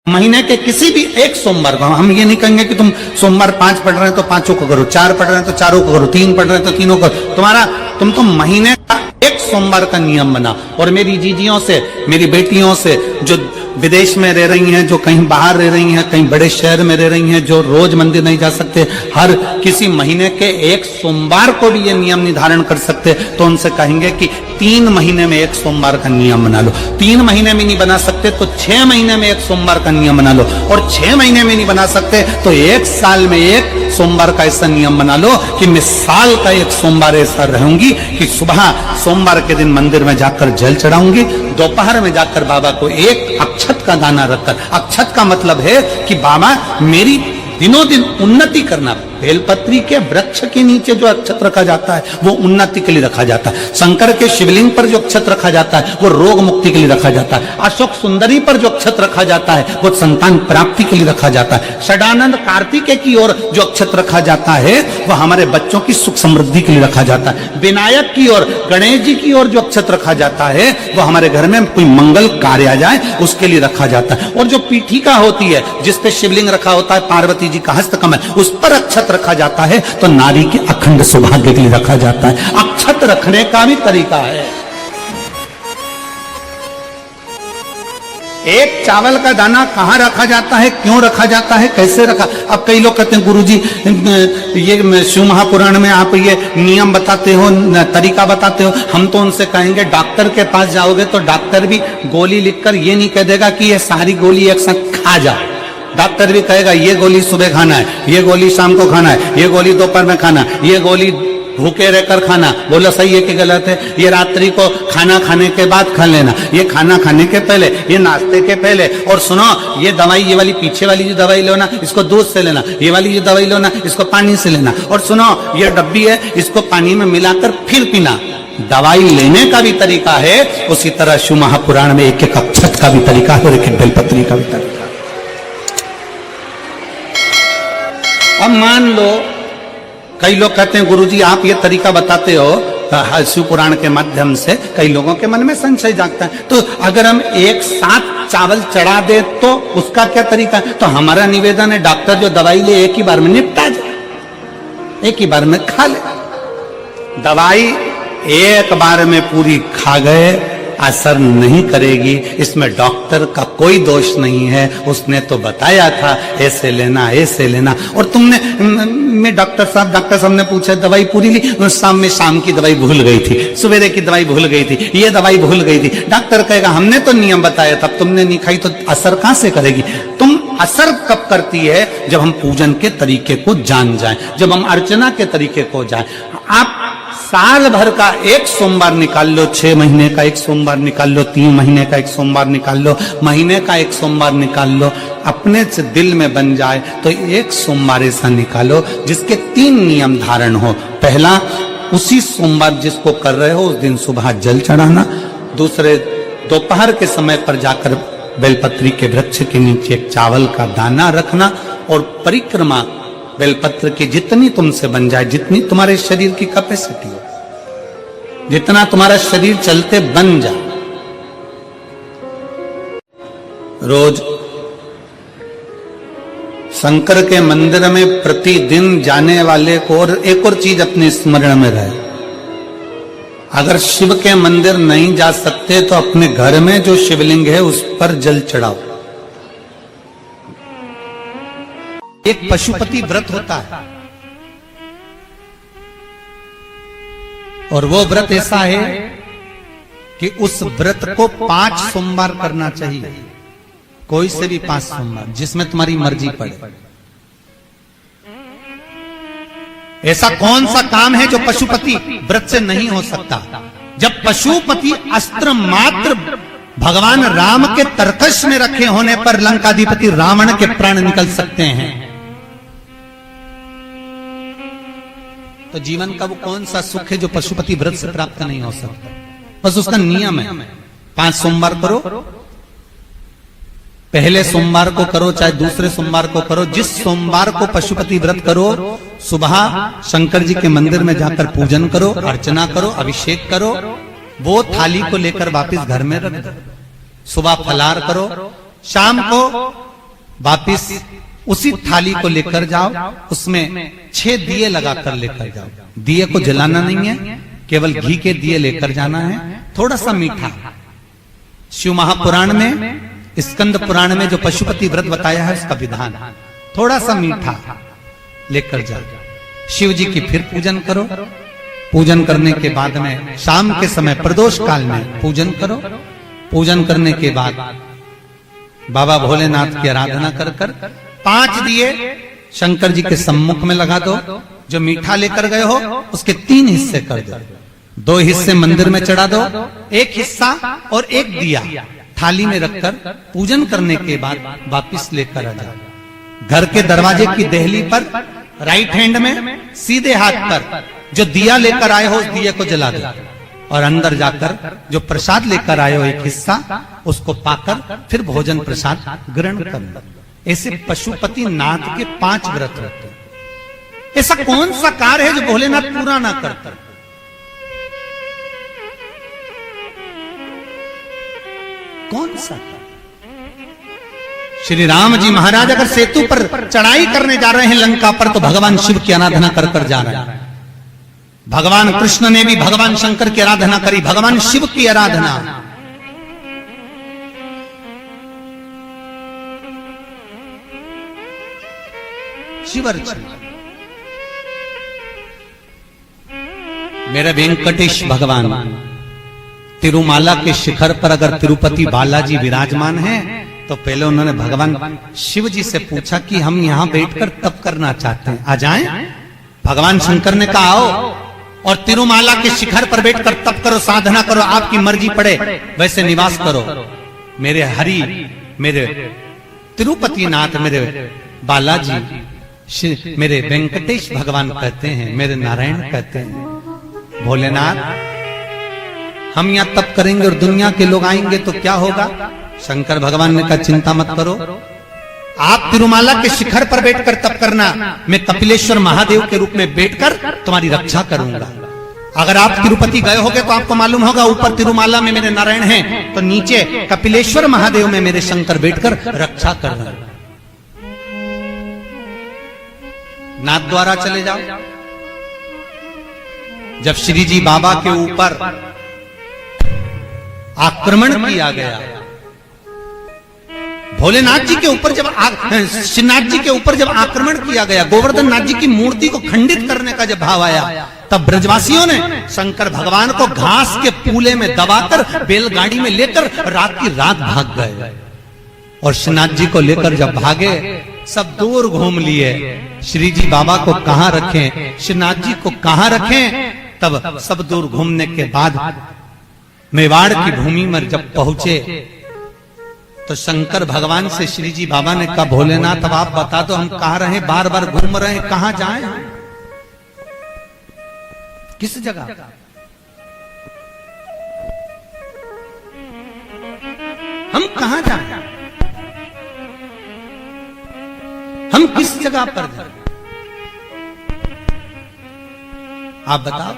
महीने के किसी भी एक सोमवार को हम ये नहीं कहेंगे कि तुम सोमवार 5 पढ़ रहे हैं तो 5 को करो, 4 पढ़ रहे हैं तो 4 को करो, 3 पढ़ रहे हैं तो 3 को करो। तुम तो महीने का एक सोमवार का नियम बना। और मेरी जीजियों से, मेरी बेटियों से जो विदेश में रह रही हैं, जो कहीं बाहर रह रही हैं, कहीं बड़े शहर में रह रही हैं, जो रोज मंदिर नहीं जा सकते, हर किसी महीने के एक सोमवार को भी ये नियम निर्धारण कर सकते, तो उनसे कहेंगे कि 3 महीने में एक सोमवार का नियम बना लो। 3 महीने में नहीं बना सकते तो 6 महीने में एक सोमवार का नियम बना लो, और 6 महीने में नहीं बना सकते तो 1 साल में एक सोमवार का ऐसा नियम बना लो कि मैं साल का एक सोमवार ऐसा रहूंगी कि सुबह सोमवार के दिन मंदिर में जाकर जल चढ़ाऊंगी, दोपहर में जाकर बाबा को एक अक्षत का दाना रखकर, अक्षत का मतलब है कि बाबा मेरी दिनों दिन उन्नति करना। बेलपत्री के वृक्ष के नीचे जो अक्षत रखा जाता है वो उन्नति के लिए रखा जाता है। शंकर के शिवलिंग पर जो अक्षत रखा जाता है वो रोग मुक्ति के लिए रखा जाता है। अशोक सुंदरी पर जो अक्षत रखा जाता है वो संतान प्राप्ति के लिए रखा जाता है। षडानंद कार्तिकेय की ओर जो अक्षत रखा जाता है वो हमारे बच्चों की सुख समृद्धि के लिए रखा जाता है। विनायक की ओर, गणेश जी की ओर जो अक्षत रखा जाता है वो हमारे घर में कोई मंगल कार्य आ जाए उसके लिए रखा जाता है। और जो पीठिका होती है जिसपे शिवलिंग रखा होता है, पार्वती जी का हस्तकमल, उस पर अक्षत रखा जाता है तो नारी के अखंड सौभाग्य के लिए रखा जाता है। अक्षत रखने का भी तरीका है। एक चावल का दाना कहां रखा जाता है, क्यों रखा जाता है, कैसे रखा। अब कई लोग कहते हैं गुरुजी ये शिव महापुराण में आप ये नियम बताते हो, तरीका बताते हो। हम तो उनसे कहेंगे डॉक्टर के पास जाओगे तो डॉक्टर भी गोली लिखकर ये नहीं कह देगा कि ये सारी गोली एक साथ खा जाओ। डॉक्टर भी कहेगा ये गोली सुबह खाना है, ये गोली शाम को खाना है, ये गोली दोपहर में खाना, ये गोली भूखे रहकर खाना। बोलो सही है कि गलत है। ये रात्रि को खाना खाने के बाद खा लेना, ये खाना खाने के पहले, ये नाश्ते के पहले। और सुनो ये दवाई, ये वाली पीछे वाली जो दवाई लो ना इसको दूध से लेना, ये वाली जो दवाई लो ना इसको पानी से लेना। और सुनो ये डब्बी है इसको पानी में मिलाकर फिर पीना। दवाई लेने का भी तरीका है, उसी तरह शिव महापुराण में एक एक अक्षत का भी तरीका है और एक एक बेलपत्री का भी तरीका है। अब मान लो कई लोग कहते हैं गुरुजी आप ये तरीका बताते हो शिव पुराण के माध्यम से, कई लोगों के मन में संशय जागता है। तो अगर हम एक साथ चावल चढ़ा दे तो उसका क्या तरीका है। तो हमारा निवेदन है डॉक्टर जो दवाई ले एक ही बार में निपटा जाए, एक ही बार में खा ले। दवाई एक बार में पूरी खा गए असर नहीं करेगी, इसमें डॉक्टर का कोई दोष नहीं है। उसने तो बताया था ऐसे लेना, ऐसे लेना। और तुमने मैं डॉक्टर साहब ने पूछा दवाई पूरी ली, शाम की दवाई भूल गई थी, सवेरे की दवाई भूल गई थी, ये दवाई भूल गई थी। डॉक्टर कहेगा हमने तो नियम बताया था, तब तुमने नहीं खाई तो असर कहां से करेगी। तुम असर कब करती है जब हम पूजन के तरीके को जान जाएं, जब हम अर्चना के तरीके को जाएं। आप साल भर का एक सोमवार निकाल लो, 6 महीने का एक सोमवार निकाल लो, 3 महीने का एक सोमवार निकाल लो, महीने का एक सोमवार निकाल लो। अपने से दिल में बन जाए तो एक सोमवार ऐसा निकालो जिसके 3 नियम धारण हो। पहला, उसी सोमवार जिसको कर रहे हो उस दिन सुबह जल चढ़ाना। दूसरे, दोपहर के समय पर जाकर बेलपत्री के वृक्ष के नीचे एक चावल का दाना रखना। और परिक्रमा बेलपत्र की जितनी तुमसे बन जाए, जितनी तुम्हारे शरीर की कैपेसिटी हो, जितना तुम्हारा शरीर चलते बन जाए। रोज शंकर के मंदिर में प्रतिदिन जाने वाले को, और एक और चीज अपने स्मरण में रहे, अगर शिव के मंदिर नहीं जा सकते तो अपने घर में जो शिवलिंग है उस पर जल चढ़ाओ। एक पशुपति व्रत होता है और वो व्रत ऐसा है कि उस व्रत को 5 सोमवार करना चाहिए, कोई से भी 5 सोमवार, जिसमें तुम्हारी मर्जी पड़े। ऐसा कौन सा काम है जो पशुपति व्रत से नहीं हो सकता। जब पशुपति अस्त्र मात्र भगवान राम के तरकश में रखे होने पर लंकाधिपति रावण के प्राण निकल सकते हैं, तो जीवन का वो कौन सा सुख है जो पशुपति व्रत से प्राप्त नहीं हो सकता। बस उसका नियम है 5 सोमवार करो, पहले सोमवार को करो चाहे दूसरे सोमवार को करो। जिस सोमवार को पशुपति व्रत करो सुबह शंकर जी के मंदिर में जाकर पूजन करो, अर्चना करो, अभिषेक करो, वो थाली को लेकर वापस घर में रख दो। सुबह फलार करो, शाम को वापिस उसी थाली को लेकर जाओ, उसमें 6 दिए लगाकर लेकर जाओ। दिए को जलाना नहीं है, केवल घी के दिए लेकर जाना है, थोड़ा सा मीठा। शिव महापुराण में, स्कंद पुराण में जो पशुपति व्रत बताया है उसका विधान, थोड़ा सा मीठा लेकर जाओ। शिव जी की फिर पूजन करो। पूजन करने के बाद में शाम के समय प्रदोष काल में पूजन करो। पूजन करने के बाद बाबा भोलेनाथ की आराधना कर कर 5 दिए शंकर जी के सम्मुख में लगा दो। जो मीठा लेकर गए हो उसके 3 हिस्से कर दो। 2 हिस्से मंदिर में चढ़ा दो, 1 हिस्सा और 1 दिया थाली में रखकर पूजन करने के बाद वापिस लेकर आ जाओ। घर के दरवाजे की देहली पर राइट हैंड में सीधे हाथ पर जो दिया लेकर आए हो उस दिए को जला दो और अंदर जाकर जो प्रसाद लेकर आए हो 1 हिस्सा उसको पाकर फिर भोजन प्रसाद ग्रहण कर लो। ऐसे पशुपति नाथ के 5 व्रत रहते हैं। ऐसा कौन सा कार्य है जो भोलेनाथ पूरा ना करता? कौन सा? श्री राम जी महाराज अगर सेतु पर चढ़ाई करने जा रहे हैं लंका पर, तो भगवान शिव की आराधना कर कर जा रहे हैं। भगवान कृष्ण ने भी भगवान शंकर की आराधना करी, भगवान शिव की आराधना। शिवर्चन मेरे वेंकटेश भगवान तिरुमाला के शिखर पर अगर तिरुपति बालाजी विराजमान हैं, तो पहले उन्होंने भगवान शिव जी से पूछा कि हम यहां बैठकर तप करना चाहते हैं, आ जाएं? भगवान शंकर ने कहा आओ और तिरुमाला के शिखर पर बैठकर तप करो, साधना करो, आपकी मर्जी पड़े वैसे निवास करो। मेरे हरि, मेरे तिरुपति नाथ, मेरे बालाजी, मेरे वेंकटेश भगवान कहते हैं, मेरे नारायण कहते हैं, भोलेनाथ हम यहां तप करेंगे और दुनिया के लोग आएंगे तो क्या होगा? शंकर भगवान ने कहा चिंता मत करो, आप तिरुमाला के शिखर पर बैठकर तप करना, मैं कपिलेश्वर महादेव के रूप में बैठकर तुम्हारी रक्षा करूंगा। अगर आप तिरुपति गए होगे तो आपको मालूम होगा ऊपर तिरुमाला में मेरे नारायण हैं, तो नीचे कपिलेश्वर महादेव में मेरे शंकर बैठकर रक्षा कर रहे हैं। नाथ द्वारा चले जाओ। जब श्री जी बाबा के ऊपर आक्रमण किया गया, भोलेनाथ जी के ऊपर जब श्रीनाथ जी के ऊपर जब आक्रमण किया गया, गोवर्धन नाथ जी की मूर्ति को खंडित करने का जब भाव आया, तब ब्रजवासियों ने शंकर भगवान को घास के पूले में दबाकर बैलगाड़ी में लेकर रात की रात भाग गए। और श्रीनाथ जी को लेकर जब भागे, सब दूर घूम लिए, श्री जी बाबा को कहां रखें, श्रीनाथ जी को कहां रखें। तब सब दूर घूमने के बाद मेवाड़ की भूमि में जब पहुंचे, तो शंकर भगवान से श्री जी बाबा ने कहा भोलेनाथ अब आप बता दो हम कहां रहे, बार बार घूम रहे हैं, कहां जाएं, किस जगह? हम कहां जाएं, हम किस जगह पर जाएं, आप बताओ।